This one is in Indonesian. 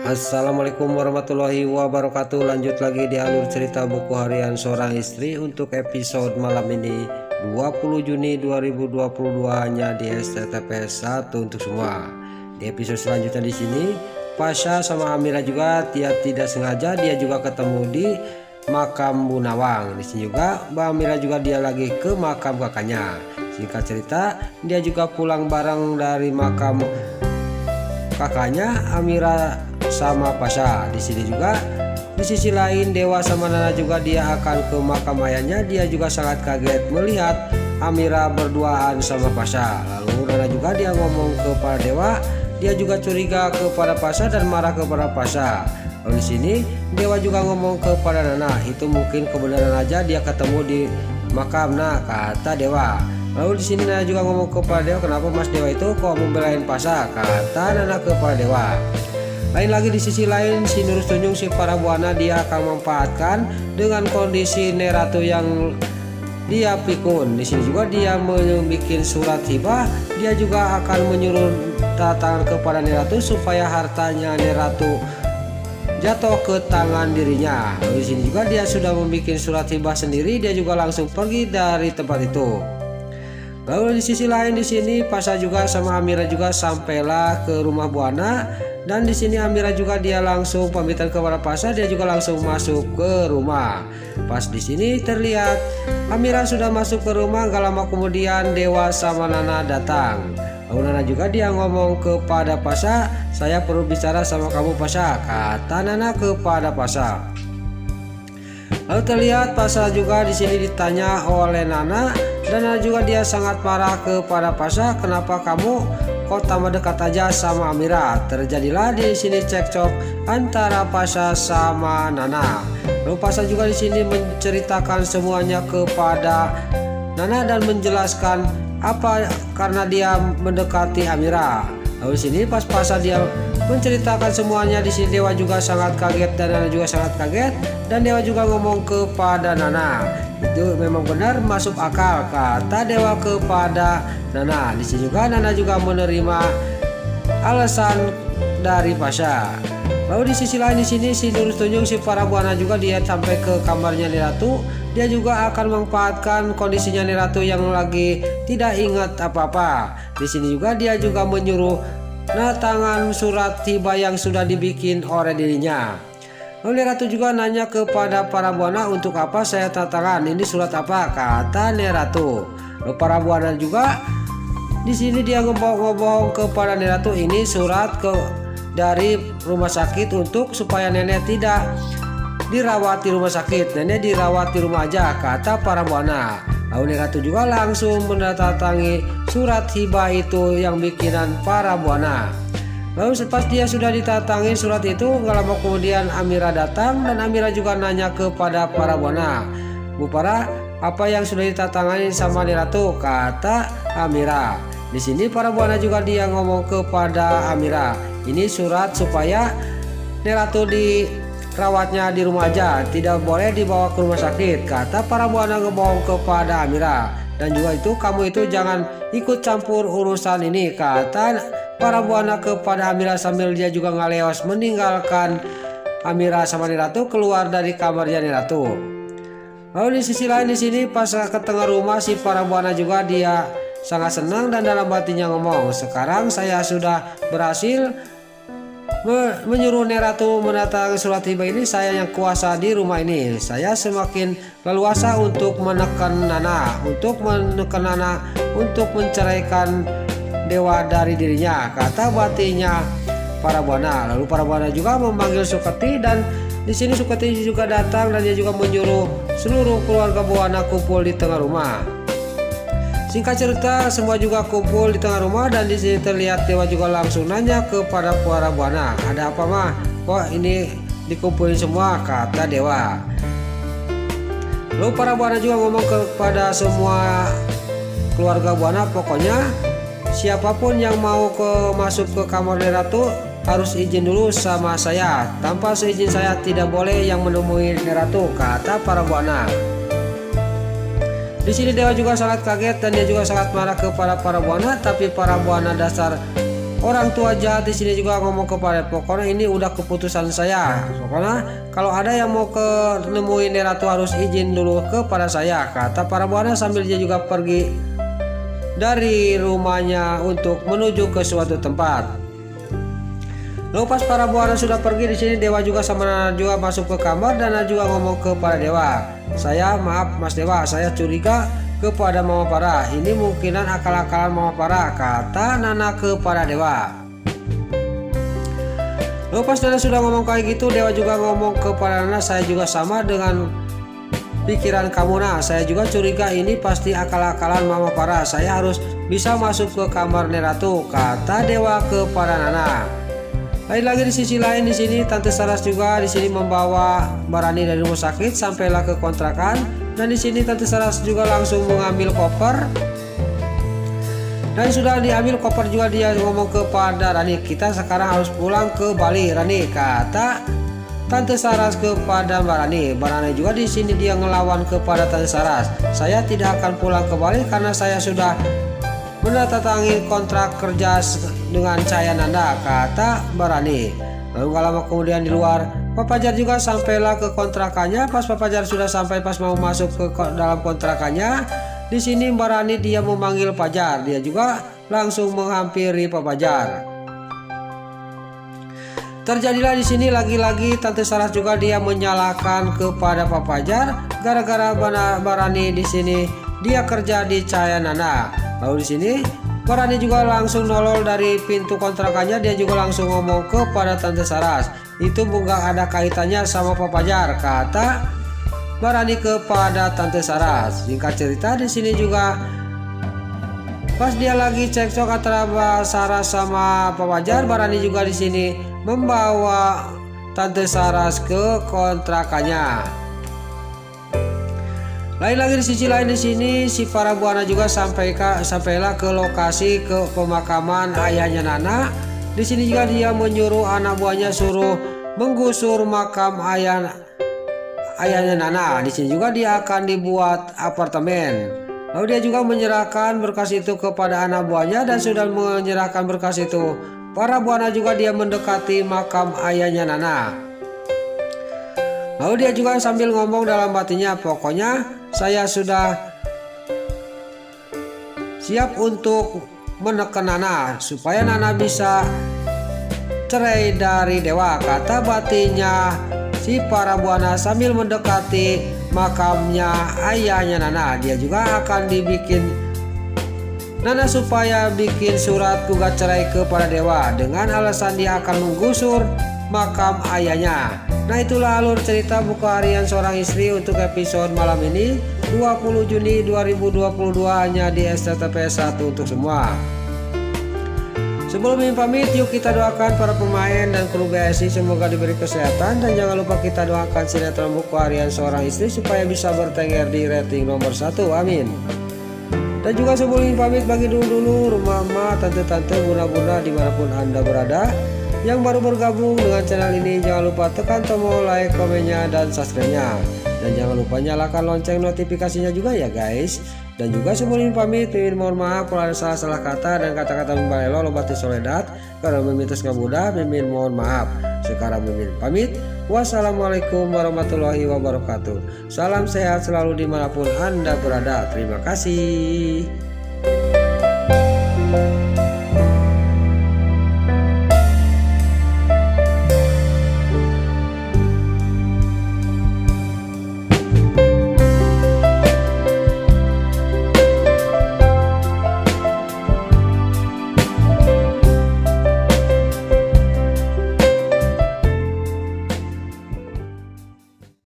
Assalamualaikum warahmatullahi wabarakatuh. Lanjut lagi di alur cerita buku harian seorang istri untuk episode malam ini 20 Juni 2022 hanya di STTP 1 untuk semua. Di episode selanjutnya di sini Pasha sama Amira juga tidak sengaja dia juga ketemu di makam Bu Nawang. Di sini juga Mbak Amira juga dia lagi ke makam kakaknya. Singkat cerita dia juga pulang bareng dari makam kakaknya Amira sama Pasha. Di sini juga di sisi lain Dewa sama Nana juga dia akan ke makam ayahnya. Dia juga sangat kaget melihat Amira berduaan sama Pasha. Lalu Nana juga dia ngomong kepada Dewa, dia juga curiga kepada Pasha dan marah kepada Pasha. Lalu di sini Dewa juga ngomong kepada Nana, itu mungkin kebenaran aja dia ketemu di makam, nah kata Dewa. Lalu di sini Nana juga ngomong kepada Dewa, kenapa Mas Dewa itu kok membelain Pasha, kata Nana kepada Dewa. Lain lagi di sisi lain si Nurus Tunjung si para buana dia akan memanfaatkan dengan kondisi Neratu yang dia pikun. Di sini juga dia membuat surat hibah. Dia juga akan menyuruh tangan kepada Neratu supaya hartanya Neratu jatuh ke tangan dirinya. Lalu di sini juga dia sudah membuat surat hibah sendiri. Dia juga langsung pergi dari tempat itu. Lalu di sisi lain di sini Pasha juga sama Amira juga sampailah ke rumah buana. Dan di sini Amira juga dia langsung pamitan kepada Pasha, dia juga langsung masuk ke rumah. Pas di sini terlihat Amira sudah masuk ke rumah, gak lama kemudian Dewa sama Nana datang. Lalu Nana juga dia ngomong kepada Pasha, saya perlu bicara sama kamu Pasha, kata Nana kepada Pasha. Lalu terlihat Pasha juga di sini ditanya oleh Nana dan Nana juga dia sangat marah kepada Pasha, kenapa kamu kok tambah dekat aja sama Amira. Terjadilah di sini cekcok antara Pasha sama Nana. Lalu Pasha juga di sini menceritakan semuanya kepada Nana dan menjelaskan apa karena dia mendekati Amira. Lalu di sini pas Pasha dia menceritakan semuanya, di sini Dewa juga sangat kaget dan Nana juga sangat kaget, dan Dewa juga ngomong kepada Nana, itu memang benar masuk akal, kata Dewa kepada Nana. Di sini juga Nana juga menerima alasan dari Pasha. Lalu di sisi lain di sini si Nurus Tunjung si para buana juga dia sampai ke kamarnya Neratu. Dia juga akan memanfaatkan kondisinya Neratu yang lagi tidak ingat apa-apa. Di sini juga dia juga menyuruh tangan surat hibah yang sudah dibikin oleh dirinya. Lalu Neratu juga nanya kepada para buana, untuk apa saya tangan? Ini surat apa? Kata Neratu. Lalu para buana juga di sini dia ngomong kepada Neratu, ini surat dari rumah sakit untuk supaya nenek tidak dirawat di rumah sakit, nenek dirawat di rumah aja, kata para buana. Lalu Neratu juga langsung mendatangi surat hibah itu yang bikinan para buana. Lalu pas dia sudah ditatangi surat itu, gak lama kemudian Amira datang dan Amira juga nanya kepada para buana, Bu Para, apa yang sudah ditatangani sama Neratu? Kata Amira. Di sini para buana juga dia ngomong kepada Amira, ini surat supaya Neratu dirawatnya di rumah aja, tidak boleh dibawa ke rumah sakit, kata para buana ngomong kepada Amira. Dan juga itu kamu itu jangan ikut campur urusan ini, kata para buana kepada Amira sambil dia juga ngaleos meninggalkan Amira sama Neratu keluar dari kamarnya Neratu. Lalu di sisi lain di sini pas ke tengah rumah si para buana juga dia sangat senang dan dalam hatinya ngomong, sekarang saya sudah berhasil menyuruh Neratu mendatangi surat hibah ini, saya yang kuasa di rumah ini, saya semakin leluasa untuk menekan Nana, untuk menceraikan Dewa dari dirinya, kata batinya para buana. Lalu para buana juga memanggil Suketi dan di sini Suketi juga datang dan dia juga menyuruh seluruh keluarga buana kumpul di tengah rumah. Singkat cerita semua juga kumpul di tengah rumah dan di sini terlihat Dewa juga langsung nanya kepada para buana, ada apa mah? Kok ini dikumpulin semua? Kata Dewa. Lalu para buana juga ngomong kepada semua keluarga buana, pokoknya siapapun yang mau masuk ke kamar Neratu harus izin dulu sama saya. Tanpa seizin saya tidak boleh yang menemui Neratu, kata para buana. Di sini Dewa juga sangat kaget dan dia juga sangat marah kepada para buana, tapi para buana dasar orang tua jahat di sini juga ngomong kepada, pokoknya ini udah keputusan saya. Pokoknya kalau ada yang mau nemuin Ratu harus izin dulu kepada saya, kata para buana sambil dia juga pergi dari rumahnya untuk menuju ke suatu tempat. Lalu pas para buana sudah pergi di sini, Dewa juga sama Nana juga masuk ke kamar dan Nana juga ngomong kepada Dewa, maaf Mas Dewa, saya curiga kepada Mama Farah. Ini mungkinan akal-akalan Mama Farah, kata Nana kepada Dewa. Lalu pas Nana sudah ngomong kayak gitu, Dewa juga ngomong kepada Nana, saya juga sama dengan pikiran kamu Nah. Saya juga curiga ini pasti akal-akalan Mama Farah. Saya harus bisa masuk ke kamar Ratu, kata Dewa kepada Nana. Lain lagi di sisi lain di sini Tante Saras juga di sini membawa Barani dari rumah sakit sampailah ke kontrakan, dan di sini Tante Saras juga langsung mengambil koper. Dan sudah diambil koper juga dia ngomong kepada Rani, kita sekarang harus pulang ke Bali Rani, kata Tante Saras kepada Mbak Rani. Mbak Rani juga di sini dia ngelawan kepada Tante Saras, saya tidak akan pulang ke Bali karena saya sudah menandatangani kontrak kerja dengan Cahaya Nanda, kata Mbak Rani. Lalu gak lama kemudian di luar, Pak Fajar juga sampailah ke kontrakannya. Pas Pak Fajar sudah sampai, pas mau masuk ke dalam kontrakannya, di sini Mbak Rani dia memanggil Fajar. Dia juga langsung menghampiri Pak Fajar. Terjadilah di sini lagi-lagi Tante Saras juga dia menyalahkan kepada Pak Fajar gara-gara Mbak Rani di sini dia kerja di Cahaya Nanda. Lalu di sini Mbak Rani juga langsung nolol dari pintu kontrakannya, dia juga langsung ngomong kepada Tante Saras, itu nggak ada kaitannya sama Pak Fajar, kata Mbak Rani kepada Tante Saras. Singkat cerita di sini juga pas dia lagi cekcok antara Mbak Saras sama Pak Fajar, Mbak Rani juga di sini membawa Tante Saras ke kontrakannya. Lain lagi di sisi lain di sini si para buana juga sampailah ke lokasi ke pemakaman ayahnya Nana. Di sini juga dia menyuruh anak buahnya suruh menggusur makam ayahnya Nana. Di sini juga dia akan dibuat apartemen. Lalu dia juga menyerahkan berkas itu kepada anak buahnya, dan sudah menyerahkan berkas itu, para buana juga dia mendekati makam ayahnya Nana. Lalu dia juga sambil ngomong dalam hatinya, pokoknya saya sudah siap untuk menekan Nana supaya Nana bisa cerai dari Dewa, kata batinnya si para buana sambil mendekati makamnya ayahnya Nana. Dia juga akan dibikin Nana supaya bikin surat gugat cerai kepada Dewa dengan alasan dia akan menggusur makam ayahnya. Nah, itulah alur cerita buku harian seorang istri untuk episode malam ini 20 Juni 2022 hanya di STTP1 untuk semua. Sebelum Mimin pamit, yuk kita doakan para pemain dan kru BSI semoga diberi kesehatan, dan jangan lupa kita doakan sinetron buku harian seorang istri supaya bisa bertengger di rating nomor 1, amin. Dan juga sebelum Mimin pamit, bagi dulu rumah tante-tante, bunda-bunda dimanapun Anda berada yang baru bergabung dengan channel ini, jangan lupa tekan tombol like, komennya, dan subscribe-nya. Dan jangan lupa nyalakan lonceng notifikasinya juga ya guys. Dan juga sebelum pamit, Mimin mohon maaf kalau ada salah-salah kata dan kata-kata membalelo lobati soledat. Karena Mimin terus ngabudah, Mimin mohon maaf. Sekarang Mimin pamit. Wassalamualaikum warahmatullahi wabarakatuh. Salam sehat selalu dimanapun Anda berada. Terima kasih.